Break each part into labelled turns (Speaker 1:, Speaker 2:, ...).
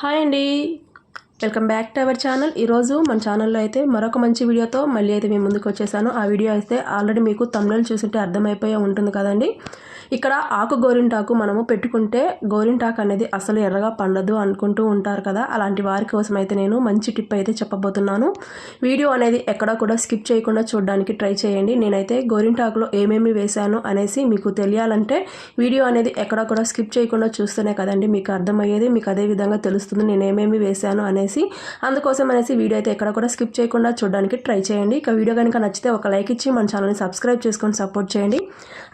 Speaker 1: Hi అండి, welcome back to our channel. ఈరోజు మన ఛానల్లో అయితే మరొక మంచి వీడియోతో మళ్ళీ అయితే మేము ముందుకు వచ్చేసాను. ఆ వీడియో అయితే ఆల్రెడీ మీకు thumbnail చూస్తుంటే అర్థమైపోయే ఉంటుంది కదండి. ఇక్కడ ఆకు గోరింటాకు మనము పెట్టుకుంటే గోరింటాకు అనేది అసలు ఎర్రగా పండదు అనుకుంటూ ఉంటారు కదా. అలాంటి వారి కోసం అయితే నేను మంచి టిప్ అయితే చెప్పబోతున్నాను. వీడియో అనేది ఎక్కడా కూడా స్కిప్ చేయకుండా చూడడానికి ట్రై చేయండి. నేనైతే గోరింటాకులో ఏమేమి వేశాను అనేసి మీకు తెలియాలంటే వీడియో అనేది ఎక్కడా కూడా స్కిప్ చేయకుండా చూస్తేనే కదండి మీకు అర్థమయ్యేది, మీకు అదే విధంగా తెలుస్తుంది నేను ఏమేమి వేశాను అనేసి. అందుకోసం అనేసి వీడియో అయితే ఎక్కడ కూడా స్కిప్ చేయకుండా చూడడానికి ట్రై చేయండి. ఇక వీడియో కనుక నచ్చితే ఒక లైక్ ఇచ్చి మన ఛానల్ని సబ్స్క్రైబ్ చేసుకొని సపోర్ట్ చేయండి.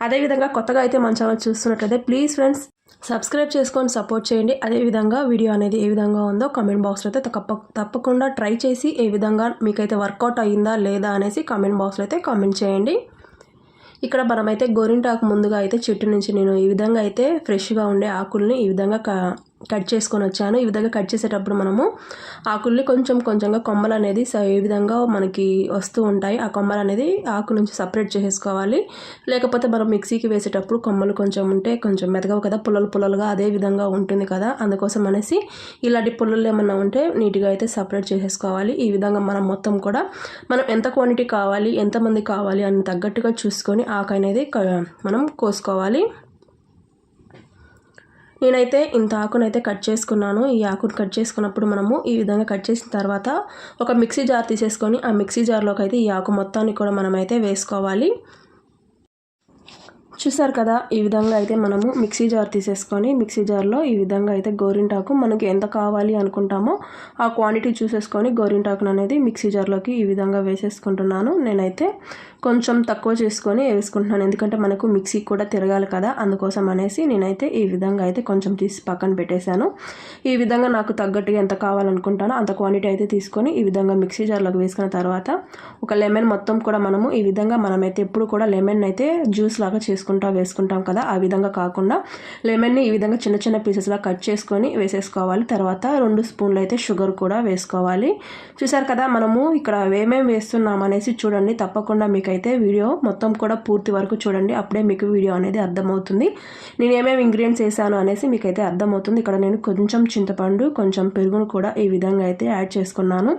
Speaker 1: అదేవిధంగా కొత్తగా అయితే మన ఛానల్ చూస్తున్నట్లయితే ప్లీజ్ ఫ్రెండ్స్ సబ్స్క్రైబ్ చేసుకొని సపోర్ట్ చేయండి. అదేవిధంగా వీడియో అనేది ఏ విధంగా ఉందో కామెంట్ బాక్స్లో అయితే తప్పకుండా ట్రై చేసి ఏ విధంగా మీకైతే వర్కౌట్ అయ్యిందా లేదా అనేసి కామెంట్ బాక్స్లో అయితే కామెంట్ చేయండి. ఇక్కడ మనమైతే గోరింటాకు ముందుగా అయితే చెట్టు నుంచి నేను ఈ విధంగా అయితే ఫ్రెష్గా ఉండే ఆకుల్ని ఈ విధంగా కట్ చేసుకొని వచ్చాను. ఈ విధంగా కట్ చేసేటప్పుడు మనము ఆకుల్ని కొంచెంగా కొమ్మలు అనేది ఏ విధంగా మనకి వస్తూ ఉంటాయి. ఆ కొమ్మలు అనేది ఆకు నుంచి సపరేట్ చేసేసుకోవాలి. లేకపోతే మనం మిక్సీకి వేసేటప్పుడు కొమ్మలు కొంచెం ఉంటే కొంచెం మెదగవు కదా, పుల్లలుగా అదే విధంగా ఉంటుంది కదా. అందుకోసం అనేసి ఇలాంటి పుల్లలు ఏమన్నా ఉంటే నీట్గా అయితే సపరేట్ చేసేసుకోవాలి. ఈ విధంగా మనం మొత్తం కూడా మనం ఎంత క్వాంటిటీ కావాలి, ఎంతమంది కావాలి అని తగ్గట్టుగా చూసుకొని ఆకు అనేది మనం కోసుకోవాలి. నేనైతే ఇంత ఆకునైతే కట్ చేసుకున్నాను. ఈ ఆకును కట్ చేసుకున్నప్పుడు మనము ఈ విధంగా కట్ చేసిన తర్వాత ఒక మిక్సీ జార్ తీసేసుకొని ఆ మిక్సీ జార్లోకి అయితే ఈ ఆకు మొత్తాన్ని కూడా మనమైతే వేసుకోవాలి. చూసారు కదా, ఈ విధంగా అయితే మనము మిక్సీ జార్ తీసేసుకొని మిక్సీ జార్లో ఈ విధంగా అయితే గోరింటాకు మనకి ఎంత కావాలి అనుకుంటామో ఆ క్వాంటిటీ చూసేసుకొని గోరింటాకును అనేది మిక్సీ జార్లోకి ఈ విధంగా వేసేసుకుంటున్నాను. నేనైతే కొంచెం తక్కువ చేసుకొని వేసుకుంటున్నాను, ఎందుకంటే మనకు మిక్సీ కూడా తిరగాలి కదా. అందుకోసం అనేసి నేనైతే ఈ విధంగా అయితే కొంచెం తీసి పక్కన పెట్టేశాను. ఈ విధంగా నాకు తగ్గట్టుగా ఎంత కావాలనుకుంటానో అంత క్వాంటిటీ అయితే తీసుకొని ఈ విధంగా మిక్సీ జార్లోకి వేసుకున్న తర్వాత ఒక లెమన్ మొత్తం కూడా మనము ఈ విధంగా మనమైతే ఎప్పుడు కూడా లెమన్ అయితే జ్యూస్ లాగా వేసుకుంటాం కదా, ఆ విధంగా కాకుండా లెమన్ని ఈ విధంగా చిన్న పీసెస్లా కట్ చేసుకొని వేసేసుకోవాలి. తర్వాత 2 స్పూన్లు అయితే షుగర్ కూడా వేసుకోవాలి. చూసారు కదా, మనము ఇక్కడ ఏమేమి వేస్తున్నాం అనేసి చూడండి. తప్పకుండా మీకైతే వీడియో మొత్తం కూడా పూర్తి వరకు చూడండి, అప్పుడే మీకు వీడియో అనేది అర్థమవుతుంది. నేను ఏమేమి ఇంగ్రీడియంట్స్ వేసాను అనేసి మీకైతే అర్థమవుతుంది. ఇక్కడ నేను కొంచెం చింతపండు, కొంచెం పెరుగును కూడా ఈ విధంగా అయితే యాడ్ చేసుకున్నాను.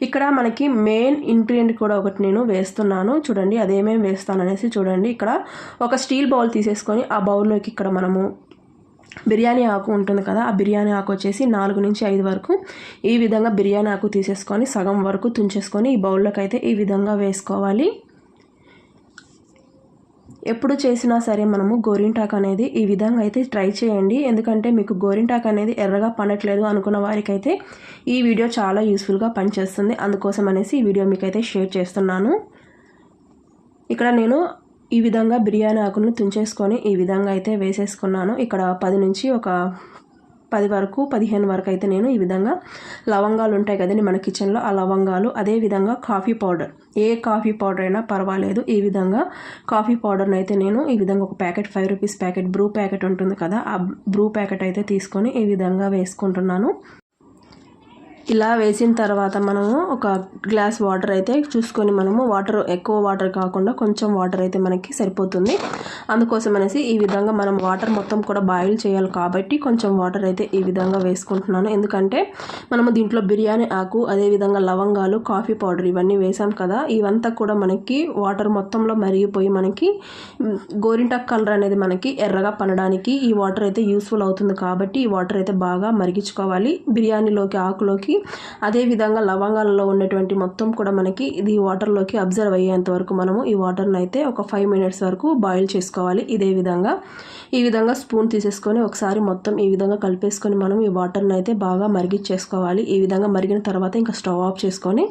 Speaker 1: ఇక్కడ మనకి మెయిన్ ఇంగ్రీడియంట్ కూడా ఒకటి నేను వేస్తున్నాను చూడండి, అదేమేమి వేస్తాను అనేసి చూడండి. ఇక్కడ ఒక స్టీల్ బౌల్ తీసేసుకొని ఆ బౌల్లోకి ఇక్కడ మనము బిర్యానీ ఆకు ఉంటుంది కదా, ఆ బిర్యానీ ఆకు వచ్చేసి 4 నుంచి 5 వరకు ఈ విధంగా బిర్యానీ ఆకు తీసేసుకొని సగం వరకు తుంచేసుకొని ఈ బౌల్లోకి అయితే ఈ విధంగా వేసుకోవాలి. ఎప్పుడు చేసినా సరే మనము గోరింటాకు అనేది ఈ విధంగా అయితే ట్రై చేయండి, ఎందుకంటే మీకు గోరింటాకు అనేది ఎర్రగా పండట్లేదు అనుకున్న వారికైతే ఈ వీడియో చాలా యూస్ఫుల్గా పనిచేస్తుంది. అందుకోసం అనేసి ఈ వీడియో మీకైతే షేర్ చేస్తున్నాను. ఇక్కడ నేను ఈ విధంగా బిర్యానీ ఆకులను తుంచేసుకొని ఈ విధంగా అయితే వేసేసుకున్నాను. ఇక్కడ 10 నుంచి ఒక 15 వరకు అయితే నేను ఈ విధంగా లవంగాలు ఉంటాయి కదండి మన కిచెన్లో, ఆ లవంగాలు, అదేవిధంగా కాఫీ పౌడర్, ఏ కాఫీ పౌడర్ అయినా పర్వాలేదు. ఈ విధంగా కాఫీ పౌడర్ని అయితే నేను ఈ విధంగా ఒక packet 5 rupees packet Bru packet ఉంటుంది కదా, ఆ బ్రూ ప్యాకెట్ అయితే తీసుకొని ఈ విధంగా వేసుకుంటున్నాను. ఇలా వేసిన తర్వాత మనము ఒక గ్లాస్ వాటర్ అయితే చూసుకొని, మనము ఎక్కువ వాటర్ కాకుండా కొంచెం వాటర్ అయితే మనకి సరిపోతుంది. అందుకోసం అనేసి ఈ విధంగా మనం వాటర్ మొత్తం కూడా బాయిల్ చేయాలి కాబట్టి కొంచెం వాటర్ అయితే ఈ విధంగా వేసుకుంటున్నాను. ఎందుకంటే మనము దీంట్లో బిర్యానీ ఆకు, అదేవిధంగా లవంగాలు, కాఫీ పౌడర్ ఇవన్నీ వేసాం కదా, ఇవంతా కూడా మనకి వాటర్ మొత్తంలో మరిగిపోయి మనకి గోరింటాకు కలర్ అనేది మనకి ఎర్రగా పండడానికి ఈ వాటర్ అయితే యూస్ఫుల్ అవుతుంది. కాబట్టి ఈ వాటర్ అయితే బాగా మరిగించుకోవాలి బిర్యానీలోకి, ఆకులోకి, అదేవిధంగా లవంగాలలో ఉన్నటువంటి మొత్తం కూడా మనకి ఇది వాటర్లోకి అబ్జర్వ్ అయ్యేంత వరకు మనము ఈ వాటర్ని అయితే ఒక 5 మినిట్స్ వరకు బాయిల్ చేసుకోవాలి. ఇదే విధంగా ఈ విధంగా స్పూన్ తీసేసుకొని ఒకసారి మొత్తం ఈ విధంగా కలిపేసుకొని మనం ఈ వాటర్ని అయితే బాగా మరిగించేసుకోవాలి. ఈ విధంగా మరిగిన తర్వాత ఇంకా స్టవ్ ఆఫ్ చేసుకొని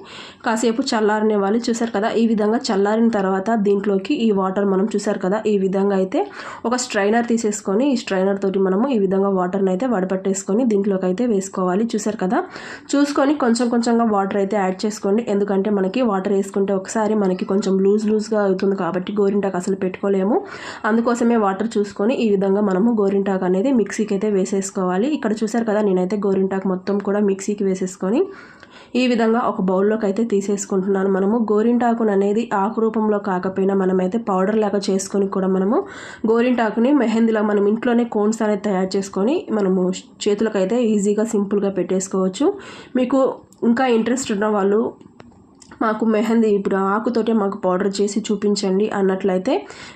Speaker 1: కాసేపు చల్లారనివ్వాలి. చూసారు కదా, ఈ విధంగా చల్లారిన తర్వాత దీంట్లోకి ఈ వాటర్ మనం చూసారు కదా, ఈ విధంగా అయితే ఒక స్ట్రైనర్ తీసేసుకొని ఈ స్ట్రైనర్ తోటి మనము ఈ విధంగా వాటర్ని అయితే వడపట్టేసుకొని దీంట్లోకి అయితే వేసుకోవాలి. చూసారు కదా, చూసుకొని కొంచెం కొంచెంగా వాటర్ అయితే యాడ్ చేసుకోండి. ఎందుకంటే మనకి వాటర్ వేసుకుంటే ఒకసారి మనకి కొంచెం లూజ్గా అవుతుంది కాబట్టి గోరింటాకు అసలు పెట్టుకోలేము. అందుకోసమే వాటర్ చూసుకొని ఈ విధంగా మనము గోరింటాకు అనేది మిక్సీకి అయితే వేసేసుకోవాలి. ఇక్కడ చూసారు కదా, నేనైతే గోరింటాకు మొత్తం కూడా మిక్సీకి వేసేసుకొని ఈ విధంగా ఒక బౌల్లోకి అయితే తీసేసుకుంటున్నాను. మనము గోరింటాకును అనేది ఆకు రూపంలో కాకపోయినా మనమైతే పౌడర్ లాగా చేసుకొని కూడా మనము గోరింటాకుని మెహందీలా మనం ఇంట్లోనే కోన్స్ అనేది తయారు చేసుకొని మనము చేతులకైతే ఈజీగా సింపుల్గా పెట్టేసుకోవచ్చు. మీకు ఇంకా ఇంట్రెస్ట్ ఉన్న వాళ్ళు మాకు మెహందీ ఇప్పుడు ఆకుతోటే మాకు పౌడర్ చేసి చూపించండి అన్నట్లయితే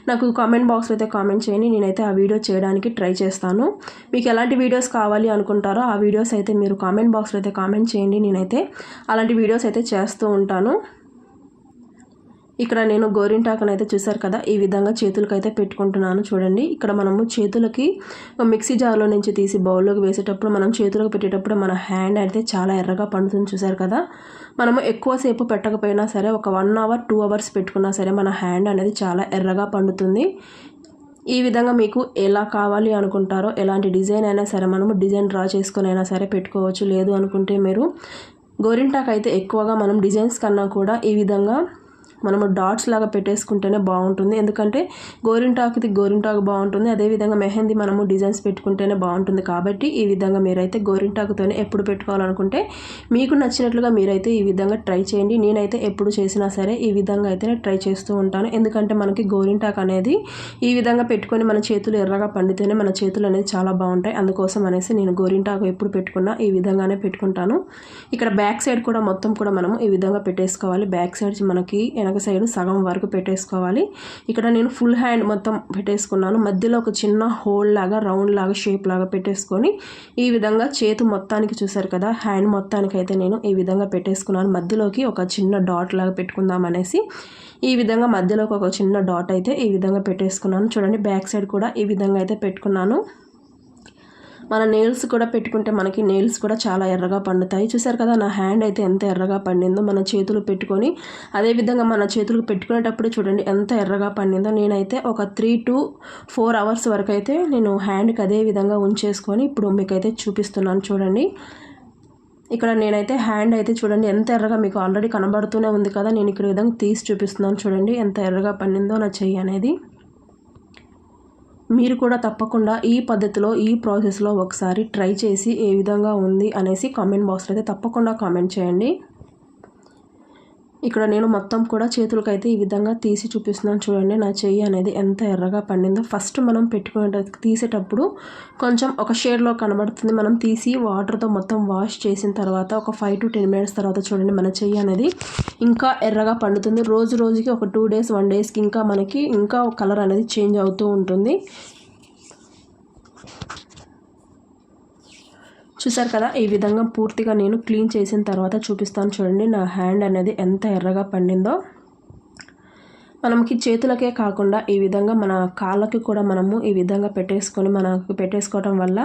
Speaker 1: నాకు కామెంట్ బాక్స్లో అయితే కామెంట్ చేయండి. నేనైతే ఆ వీడియో చేయడానికి ట్రై చేస్తాను. మీకు ఎలాంటి వీడియోస్ కావాలి అనుకుంటారో ఆ వీడియోస్ అయితే మీరు కామెంట్ బాక్స్లో అయితే కామెంట్ చేయండి. నేనైతే అలాంటి వీడియోస్ అయితే చేస్తూ ఉంటాను. ఇక్కడ నేను గోరింటాకును అయితే చూసారు కదా, ఈ విధంగా చేతులకు అయితే పెట్టుకుంటున్నాను. చూడండి, ఇక్కడ మనము చేతులకి మిక్సీ జార్లో నుంచి తీసి బౌల్లోకి వేసేటప్పుడు మనం చేతులకు పెట్టేటప్పుడు మన హ్యాండ్ అయితే చాలా ఎర్రగా పండుతుంది. చూసారు కదా, మనము ఎక్కువసేపు పెట్టకపోయినా సరే ఒక 1 అవర్ 2 అవర్స్ పెట్టుకున్నా సరే మన హ్యాండ్ అనేది చాలా ఎర్రగా పండుతుంది. ఈ విధంగా మీకు ఎలా కావాలి అనుకుంటారో ఎలాంటి డిజైన్ అయినా సరే మనము డిజైన్ డ్రా చేసుకొని అయినా సరే పెట్టుకోవచ్చు. లేదు అనుకుంటే మీరు గోరింటాకు అయితే ఎక్కువగా మనం డిజైన్స్ కన్నా కూడా ఈ విధంగా మనము డాట్స్ లాగా పెట్టేసుకుంటేనే బాగుంటుంది. ఎందుకంటే గోరింటాకు బాగుంటుంది, అదేవిధంగా మెహందీ మనము డిజైన్స్ పెట్టుకుంటేనే బాగుంటుంది. కాబట్టి ఈ విధంగా మీరైతే గోరింటాకుతోనే ఎప్పుడు పెట్టుకోవాలనుకుంటే మీకు నచ్చినట్లుగా మీరైతే ఈ విధంగా ట్రై చేయండి. నేనైతే ఎప్పుడు చేసినా సరే ఈ విధంగా అయితే ట్రై చేస్తూ ఉంటాను. ఎందుకంటే మనకి గోరింటాకు అనేది ఈ విధంగా పెట్టుకొని మన చేతులు ఎర్రగా పండితేనే మన చేతులు అనేది చాలా బాగుంటాయి. అందుకోసం అనేసి నేను గోరింటాకు ఎప్పుడు పెట్టుకున్నా ఈ విధంగానే పెట్టుకుంటాను. ఇక్కడ బ్యాక్ సైడ్ కూడా మొత్తం కూడా మనము ఈ విధంగా పెట్టేసుకోవాలి. బ్యాక్ సైడ్ మనకి వెనక సైడ్ సగం వరకు పెట్టేసుకోవాలి. ఇక్కడ నేను ఫుల్ హ్యాండ్ మొత్తం పెట్టేసుకున్నాను. మధ్యలో ఒక చిన్న హోల్ లాగా రౌండ్ లాగా షేప్ లాగా పెట్టేసుకొని ఈ విధంగా చేతు మొత్తానికి చూసారు కదా, హ్యాండ్ మొత్తానికి అయితే నేను ఈ విధంగా పెట్టేసుకున్నాను. మధ్యలోకి ఒక చిన్న డాట్ లాగా పెట్టుకుందాం అనేసి ఈ విధంగా మధ్యలోకి ఒక చిన్న డాట్ అయితే ఈ విధంగా పెట్టేసుకున్నాను. చూడండి, బ్యాక్ సైడ్ కూడా ఈ విధంగా అయితే పెట్టుకున్నాను. మన నెయిల్స్ కూడా పెట్టుకుంటే మనకి నెయిల్స్ కూడా చాలా ఎర్రగా పండుతాయి. చూసారు కదా, నా హ్యాండ్ అయితే ఎంత ఎర్రగా పండిందో. మన చేతులు పెట్టుకొని అదేవిధంగా మన చేతులకు పెట్టుకునేటప్పుడు చూడండి ఎంత ఎర్రగా పండిందో. నేనైతే ఒక 3 to 4 అవర్స్ వరకు అయితే నేను హ్యాండ్కి అదే విధంగా ఉంచేసుకొని ఇప్పుడు మీకైతే చూపిస్తున్నాను. చూడండి, ఇక్కడ నేనైతే హ్యాండ్ అయితే చూడండి ఎంత ఎర్రగా మీకు ఆల్రెడీ కనబడుతూనే ఉంది కదా. నేను ఇక్కడ విధంగా తీసి చూపిస్తున్నాను. చూడండి ఎంత ఎర్రగా పండిందో నా చెయ్యి అనేది. మీరు కూడా తప్పకుండా ఈ పద్ధతిలో ఈ ప్రాసెస్లో ఒకసారి ట్రై చేసి ఏ విధంగా ఉంది అనేసి కామెంట్ బాక్స్లో అయితే తప్పకుండా కామెంట్ చేయండి. ఇక్కడ నేను మొత్తం కూడా చేతులకైతే ఈ విధంగా తీసి చూపిస్తున్నాను. చూడండి నా చెయ్యి అనేది ఎంత ఎర్రగా పండిందో. ఫస్ట్ మనం తీసేటప్పుడు కొంచెం ఒక షేడ్లో కనబడుతుంది. మనం తీసి వాటర్తో మొత్తం వాష్ చేసిన తర్వాత ఒక 5 to 10 minutes తర్వాత చూడండి మన చెయ్యి అనేది ఇంకా ఎర్రగా పండుతుంది. రోజుకి ఒక 2 days 1 daysకి ఇంకా మనకి ఇంకా కలర్ అనేది చేంజ్ అవుతూ ఉంటుంది. చూసారు కదా, ఈ విధంగా పూర్తిగా నేను క్లీన్ చేసిన తర్వాత చూపిస్తాను. చూడండి నా హ్యాండ్ అనేది ఎంత ఎర్రగా పండిందో. మనకి చేతులకే కాకుండా ఈ విధంగా మన కాళ్ళకి కూడా మనము ఈ విధంగా పెట్టేసుకోవడం వల్ల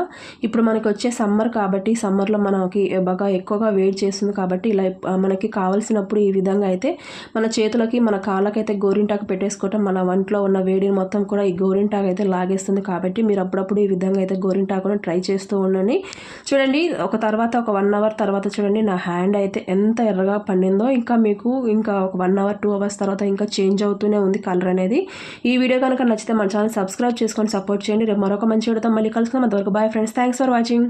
Speaker 1: ఇప్పుడు మనకి వచ్చే సమ్మర్ కాబట్టి సమ్మర్లో మనకి బాగా ఎక్కువగా వేడి చేస్తుంది కాబట్టి ఇలా మనకి కావాల్సినప్పుడు ఈ విధంగా అయితే మన చేతులకి మన కాళ్ళకైతే గోరింటాకు పెట్టేసుకోవటం మన వంట్లో ఉన్న వేడిని మొత్తం కూడా ఈ గోరింటాకు అయితే లాగేస్తుంది. కాబట్టి మీరు అప్పుడప్పుడు ఈ విధంగా అయితే గోరింటాకును ట్రై చేస్తూ ఉండండి. చూడండి, ఒక 1 అవర్ తర్వాత చూడండి నా హ్యాండ్ అయితే ఎంత ఎర్రగా పండిందో. ఇంకా మీకు ఇంకా ఒక 1 అవర్ 2 అవర్స్ తర్వాత ఇంకా చేంజ్ అవుతుంది ఉంది కలర్ అనేది. ఈ వీడియో కనుక నచ్చితే మన ఛానల్ సబ్స్క్రైబ్ చేసుకొని సపోర్ట్ చేయండి. రేపు మరొక మంచి వీడియోతో మళ్ళీ కలుసుకుందాం. అంతవరకు bye friends, thanks for watching.